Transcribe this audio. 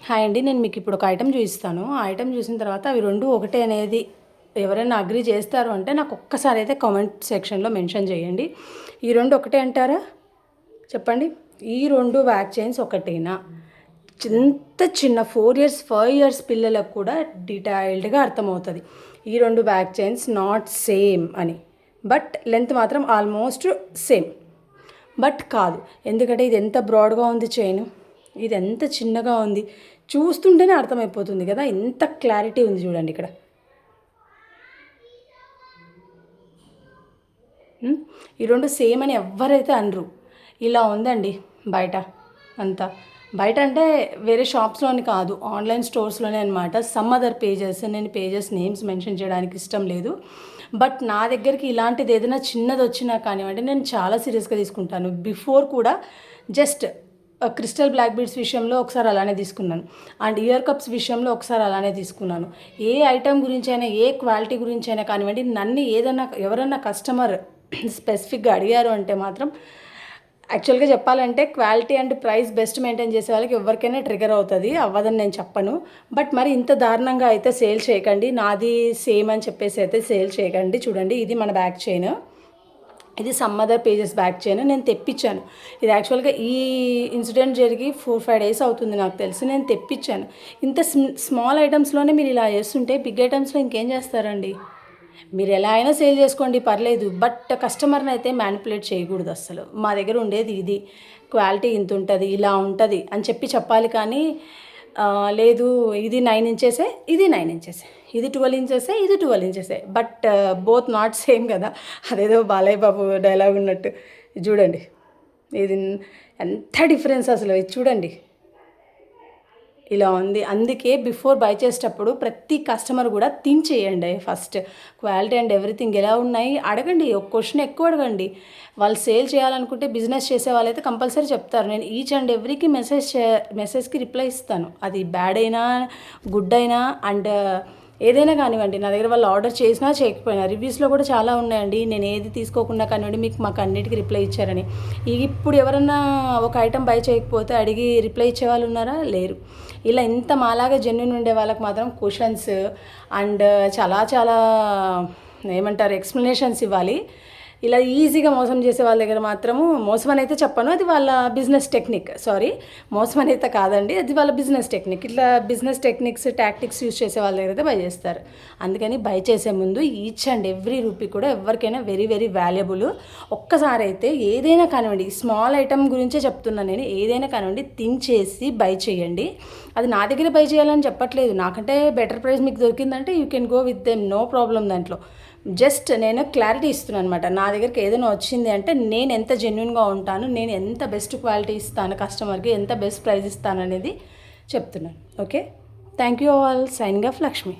Hi అండి, నేను మీకు ఇప్పుడు ఒక ఐటెం చూపిస్తాను. ఆ ఐటెం చూసిన తర్వాత అవి రెండు ఒకటే అనేది ఎవరైనా అగ్రీ చేస్తారు అంటే నాకు ఒక్కసారి అయితే కామెంట్ సెక్షన్లో మెన్షన్ చేయండి. ఈ రెండు ఒకటే అంటారా చెప్పండి. ఈ రెండు బ్యాక్ చైన్స్ ఒకటేనా? ఇంత చిన్న 4 ఇయర్స్ 5 ఇయర్స్ పిల్లలకు కూడా డీటెయిల్డ్గా అర్థమవుతుంది ఈ రెండు బ్యాక్ చైన్స్ నాట్ సేమ్ అని. బట్ లెంత్ మాత్రం ఆల్మోస్ట్ సేమ్. బట్ కాదు, ఎందుకంటే ఇది ఎంత బ్రాడ్గా ఉంది చైన్, ఇది ఎంత చిన్నగా ఉంది, చూస్తుంటేనే అర్థమైపోతుంది కదా. ఎంత క్లారిటీ ఉంది చూడండి ఇక్కడ. ఈ రెండు సేమ్ అని ఎవరైతే అనరు. ఇలా ఉందండి బయట అంతా. బయట అంటే వేరే షాప్స్లోని కాదు, ఆన్లైన్ స్టోర్స్లోనే అనమాట. సమ్ అదర్ పేజెస్, నేను పేజెస్ నేమ్స్ మెన్షన్ చేయడానికి ఇష్టం లేదు. బట్ నా దగ్గరికి ఇలాంటిది ఏదైనా చిన్నది వచ్చినా కానివ్వండి, నేను చాలా సీరియస్గా తీసుకుంటాను. బిఫోర్ కూడా జస్ట్ క్రిస్టల్ బ్లాక్ బీడ్స్ విషయంలో ఒకసారి అలానే తీసుకున్నాను, అండ్ ఇయర్ కప్స్ విషయంలో ఒకసారి అలానే తీసుకున్నాను. ఏ ఐటెం గురించి అయినా, ఏ క్వాలిటీ గురించి అయినా కానివ్వండి, నన్ను ఏదైనా ఎవరన్నా కస్టమర్ స్పెసిఫిక్గా అడిగారు అంటే మాత్రం యాక్చువల్గా చెప్పాలంటే quality and price best maintain చేసే వాళ్ళకి ఎవరికైనా ట్రిగర్ అవుతుంది, అవ్వదని నేను చెప్పను. బట్ మరి ఇంత దారుణంగా అయితే సేల్ చేయకండి. నాది సేమ్ అని చెప్పేసి అయితే సేల్ చేయకండి. చూడండి, ఇది మన బ్యాక్ చైన్, ఇది some other pages back chain. నేను తెప్పించాను. ఇది యాక్చువల్గా ఈ ఇన్సిడెంట్ జరిగి 4-5 డేస్ అవుతుంది నాకు తెలిసి. నేను తెప్పించాను. ఇంత స్మాల్ ఐటమ్స్లోనే మీరు ఇలా చేస్తుంటే బిగ్ ఐటమ్స్లో ఇంకేం చేస్తారండి? మీరు ఎలా అయినా సేల్ చేసుకోండి, పర్లేదు. బట్ కస్టమర్ని అయితే మ్యానిపులేట్ చేయకూడదు అస్సలు. మా దగ్గర ఉండేది ఇది, క్వాలిటీ ఇంత ఉంటుంది, ఇలా ఉంటుంది అని చెప్పాలి. కానీ లేదు, ఇది 9 ఇంచెసే, ఇది 9 ఇంచెసే, ఇది 12 ఇంచెసే, ఇది 12 ఇంచెసే, బట్ బోత్ నాట్ సేమ్ కదా. అదేదో బాలయ్య బాబు డైలాగ్ ఉన్నట్టు. చూడండి, ఇది ఎంత డిఫరెన్స్ అసలు. ఇది చూడండి, ఇలా ఉంది. అందుకే బిఫోర్ బై చేసేటప్పుడు ప్రతి కస్టమర్ కూడా థింక్ చేయండి ఫస్ట్. క్వాలిటీ అండ్ ఎవ్రీథింగ్ ఎలా ఉన్నాయి అడగండి. ఒక క్వశ్చన్ ఎక్కువ అడగండి. వాళ్ళు సేల్ చేయాలనుకుంటే, బిజినెస్ చేసే వాళ్ళైతే కంపల్సరీ చెప్తారు. నేను ఈచ్ అండ్ ఎవ్రీకి మెసేజ్కి రిప్లై ఇస్తాను. అది బ్యాడ్ అయినా గుడ్ అయినా అండ్ ఏదైనా కానివ్వండి. నా దగ్గర వాళ్ళు ఆర్డర్ చేసినా చేయకపోయినా రివ్యూస్లో కూడా చాలా ఉన్నాయండి. నేను ఏది తీసుకోకుండా కానివ్వండి మీకు మాకు అన్నిటికీ రిప్లై ఇచ్చారని. ఇప్పుడు ఎవరన్నా ఒక ఐటెం బై చేయకపోతే అడిగి రిప్లై ఇచ్చే వాళ్ళు ఉన్నారా? లేరు. ఇలా ఇంత మాలాగా జెన్యున్ ఉండే వాళ్ళకి మాత్రం క్వశ్చన్స్ అండ్ చాలా చాలా ఏమంటారు ఎక్స్ప్లెనేషన్స్ ఇవ్వాలి. ఇలా ఈజీగా మోసం చేసే వాళ్ళ దగ్గర మాత్రము, మోసం అని అయితే చెప్పను, అది వాళ్ళ బిజినెస్ టెక్నిక్. సారీ, మోసం అని అయితే కాదండి, అది వాళ్ళ బిజినెస్ టెక్నిక్. ఇట్లా బిజినెస్ టెక్నిక్స్ టాక్టిక్స్ యూజ్ చేసే వాళ్ళ దగ్గర అయితే బై చేస్తారు. అందుకని బై చేసే ముందు ఈచ్ అండ్ ఎవ్రీ రూపీ కూడా ఎవరికైనా వెరీ వెరీ వాల్యుబుల్. ఒక్కసారి అయితే ఏదైనా కానివ్వండి, స్మాల్ ఐటమ్ గురించే చెప్తున్నాను నేను, ఏదైనా కానివ్వండి థింక్ చేసి బై చేయండి. అది నా దగ్గర బై చేయాలని చెప్పట్లేదు. నాకంటే బెటర్ ప్రైస్ మీకు దొరికిందంటే you can go with them, no problem. దాంట్లో జస్ట్ నేను క్లారిటీ ఇస్తున్నాను అనమాట. నా దగ్గరికి ఏదైనా వచ్చింది అంటే నేను ఎంత జెన్యున్గా ఉంటాను, నేను ఎంత బెస్ట్ క్వాలిటీ ఇస్తాను కస్టమర్కి, ఎంత బెస్ట్ ప్రైస్ ఇస్తాను అనేది చెప్తున్నాను. Okay, thank you all. Signing off Lakshmi.